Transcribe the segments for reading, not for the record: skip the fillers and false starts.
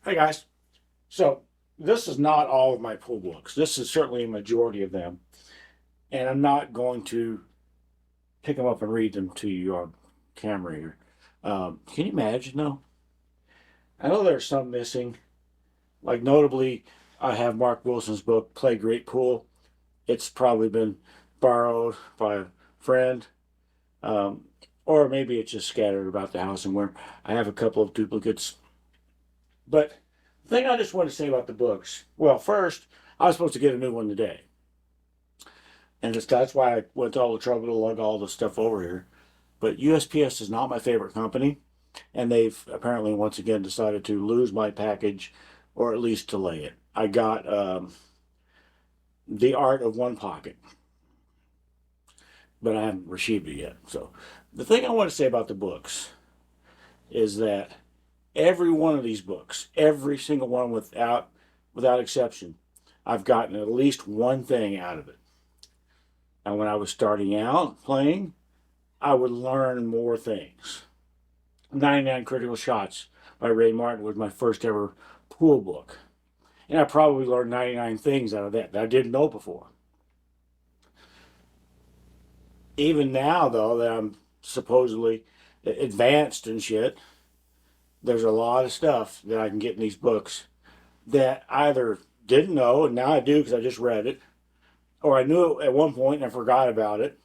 Hey guys, so this is not all of my pool books. This is certainly a majority of them, and I'm not going to pick them up and read them to you on camera here. Can you imagine though? I know there's some missing. Like notably, I have Mark Wilson's book, Play Great Pool. It's probably been borrowed by a friend, um, or maybe it's just scattered about the house somewhere. I have a couple of duplicates. But the thing I just want to say about the books, well, first, I was supposed to get a new one today. And that's why I went to all the trouble to lug all the stuff over here. But USPS is not my favorite company, and they've apparently once again decided to lose my package, or at least delay it. I got The Art of One Pocket, but I haven't received it yet. So the thing I want to say about the books is that every one of these books, every single one without exception, I've gotten at least one thing out of it. And when I was starting out playing, I would learn more things. 99 Critical Shots by Ray Martin was my first ever pool book. And I probably learned 99 things out of that I didn't know before. Even now, though, that I'm supposedly advanced and shit, there's a lot of stuff that I can get in these books that I either didn't know and now I do because I just read it, or I knew it at one point and I forgot about it,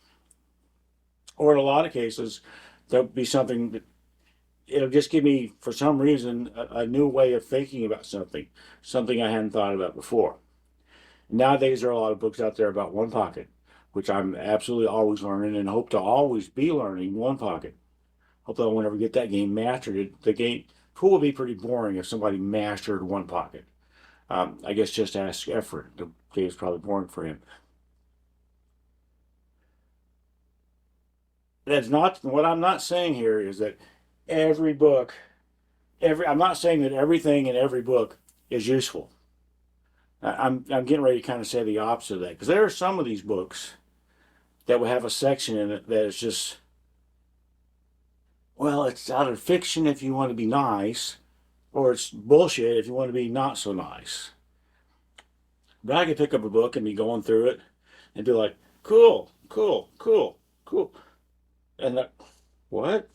or in a lot of cases, there'll be something that it'll just give me, for some reason, a new way of thinking about something I hadn't thought about before. Nowadays, there are a lot of books out there about One Pocket, which I'm absolutely always learning and hope to always be learning One Pocket. Hope that I won't ever get that game mastered. The game pool would be pretty boring if somebody mastered One Pocket. I guess just ask Effort. The game's probably boring for him. That's not what I'm not saying here is that every book, I'm not saying that everything in every book is useful. I'm getting ready to kind of say the opposite of that because there are some of these books that will have a section in it that is just, well, it's out of fiction if you want to be nice, or it's bullshit if you want to be not so nice. But I could pick up a book and be going through it and be like, cool, cool, cool, cool. And what?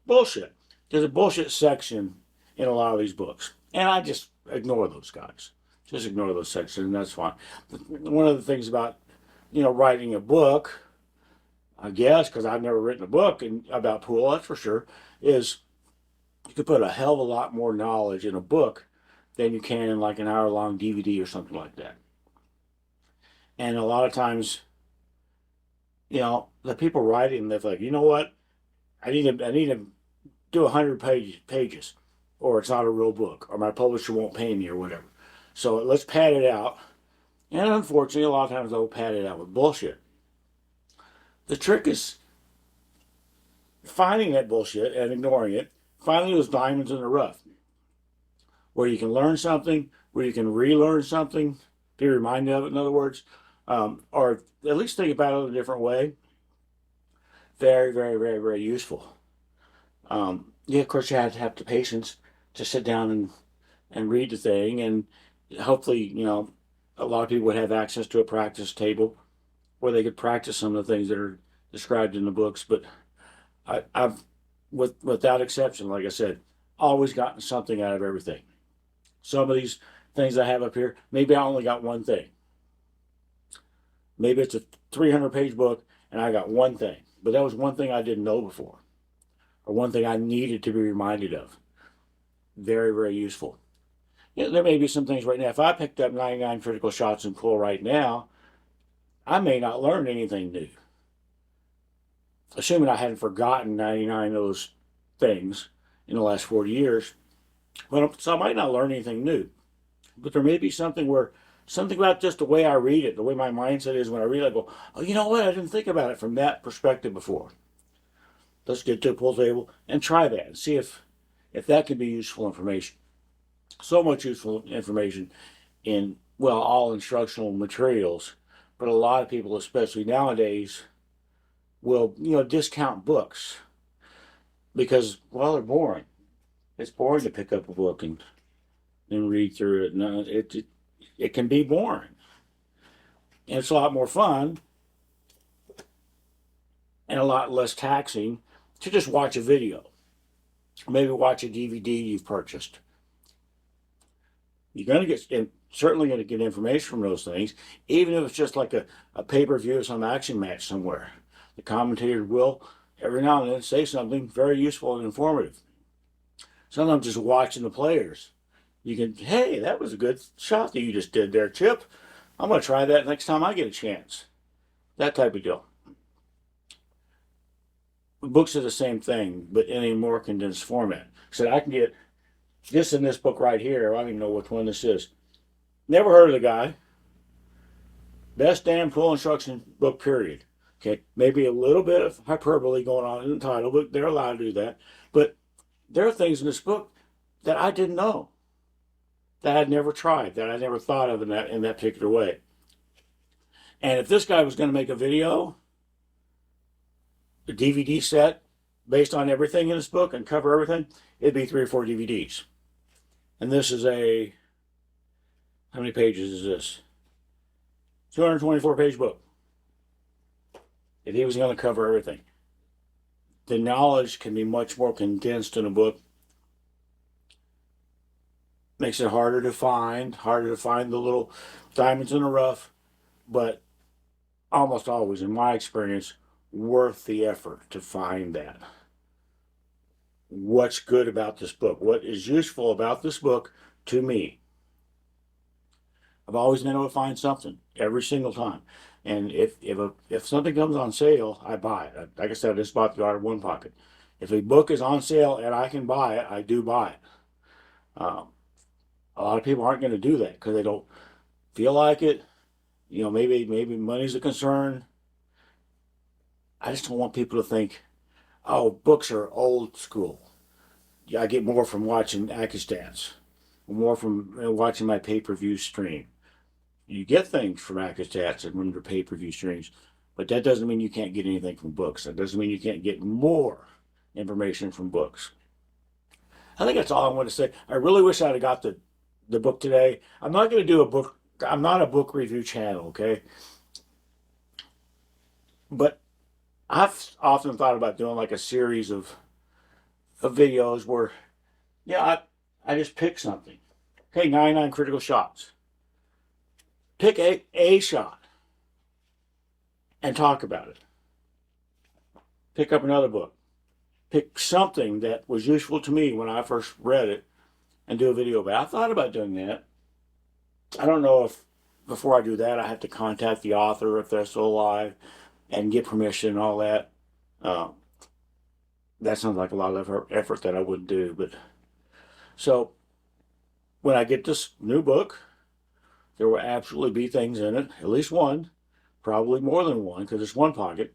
Bullshit. There's a bullshit section in a lot of these books. And I just ignore those guys. Just ignore those sections, and that's fine. One of the things about, writing a book, I guess, because I've never written a book about pool, that's for sure, is you could put a hell of a lot more knowledge in a book than you can in like an hour-long DVD or something like that. And a lot of times, the people writing, they're like, you know what? I need to do 100 pages, or it's not a real book, or my publisher won't pay me, or whatever. So let's pad it out. And unfortunately, a lot of times they'll pad it out with bullshit. The trick is finding that bullshit and ignoring it, finding those diamonds in the rough, where you can learn something, where you can relearn something, be reminded of it, in other words, or at least think about it a different way. Very, very, very, very useful. Yeah, of course, you have to have the patience to sit down and read the thing, and hopefully, a lot of people would have access to a practice table where they could practice some of the things that are described in the books. But I've, without exception, like I said, always gotten something out of everything. Some of these things I have up here, maybe I only got one thing. Maybe it's a 300-page book and I got one thing, but that was one thing I didn't know before, or one thing I needed to be reminded of. Very, very useful. There may be some things right now. If I picked up 99 Critical Shots in pool right now, I may not learn anything new. Assuming I hadn't forgotten 99 of those things in the last 40 years. But so I might not learn anything new. But there may be something about just the way I read it, the way my mindset is when I read it, I go, oh, you know what? I didn't think about it from that perspective before. Let's get to a pool table and try that and see if that could be useful information. So much useful information in, well, all instructional materials, but a lot of people, especially nowadays, will, discount books. because, well, they're boring. It's boring to pick up a book and read through it. No, it can be boring. And it's a lot more fun and a lot less taxing to just watch a video. Maybe watch a DVD you've purchased. You're going to get, certainly going to get information from those things, even if it's just like a pay-per-view of some action match somewhere. The commentator will, every now and then, say something very useful and informative. Sometimes just watching the players. You can, hey, that was a good shot that you just did there, Chip. I'm going to try that next time I get a chance. That type of deal. Books are the same thing, but in a more condensed format. So I can get this in this book right here. I don't even know which one this is. Never heard of the guy. Best damn full instruction book, period. Okay, maybe a little bit of hyperbole going on in the title, but they're allowed to do that. But there are things in this book that I didn't know, that I'd never tried, that I never thought of in that particular way. And if this guy was going to make a video, a DVD set based on everything in this book and cover everything, it'd be 3 or 4 DVDs. And this is how many pages is this? 224-page book. If he was going to cover everything. The knowledge can be much more condensed in a book. Makes it harder to find the little diamonds in the rough, but almost always, in my experience, worth the effort to find that. What's good about this book? What is useful about this book to me? I've always been able to find something every single time. And if something comes on sale, I buy it. Like I said, I just bought The Art of One Pocket. If a book is on sale and I can buy it, I do buy it. A lot of people aren't going to do that because they don't feel like it. You know, maybe money's a concern. I just don't want people to think, oh, books are old school. Yeah, I get more from watching AccuStats, more from watching my pay-per-view stream. You get things from AccuStats and from your pay-per-view streams, but that doesn't mean you can't get anything from books. That doesn't mean you can't get more information from books. I think that's all I want to say. I really wish I'd have got the book today. I'm not going to do a book. I'm not a book review channel, okay? But I've often thought about doing like a series of videos where, yeah, I just pick something. Okay, 99 critical shots. Pick a shot and talk about it. Pick up another book. Pick something that was useful to me when I first read it and do a video about it. I thought about doing that. I don't know if before I do that I have to contact the author if they're still alive and get permission and all that. That sounds like a lot of effort that I wouldn't do. But so when I get this new book, there will absolutely be things in it, at least one, probably more than one, because it's one pocket,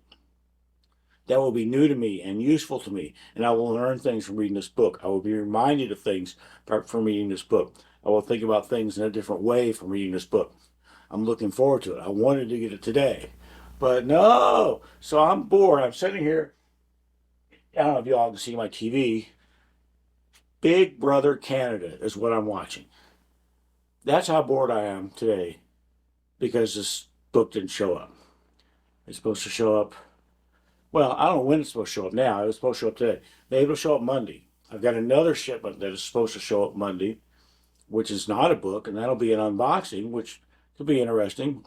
that will be new to me and useful to me. And I will learn things from reading this book. I will be reminded of things from reading this book. I will think about things in a different way from reading this book. I'm looking forward to it. I wanted to get it today, but no. So I'm bored. I'm sitting here. I don't know if y'all can see my TV. Big Brother Canada is what I'm watching. That's how bored I am today because this book didn't show up. It's supposed to show up. Well, I don't know when it's supposed to show up now. It was supposed to show up today. Maybe it'll show up Monday. I've got another shipment that is supposed to show up Monday, which is not a book, and that'll be an unboxing, which could be interesting.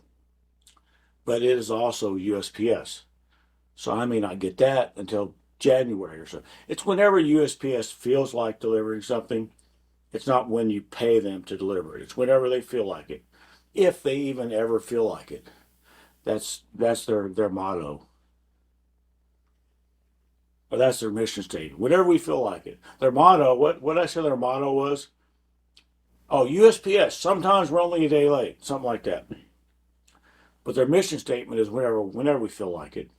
But it is also USPS. So I may not get that until January or so. It's whenever USPS feels like delivering something. It's not when you pay them to deliver it. It's whenever they feel like it. If they even ever feel like it. That's their motto. Or that's their mission statement. Whenever we feel like it. Their motto, what I said their motto was? Oh, USPS, sometimes we're only a day late. Something like that. But their mission statement is whenever we feel like it.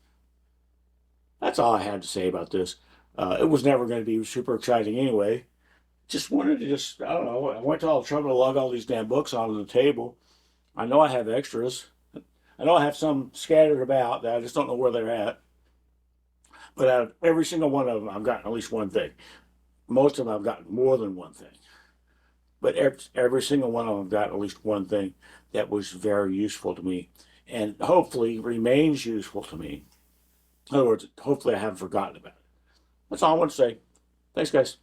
That's all I had to say about this. It was never going to be super exciting anyway. Just wanted to I don't know, I went to all the trouble to lug all these damn books onto the table. I know I have extras. I know I have some scattered about that I just don't know where they're at. But out of every single one of them, I've gotten at least one thing. Most of them, I've gotten more than one thing. But every single one of them got at least one thing that was very useful to me and hopefully remains useful to me. In other words, hopefully I haven't forgotten about it. That's all I want to say. Thanks, guys.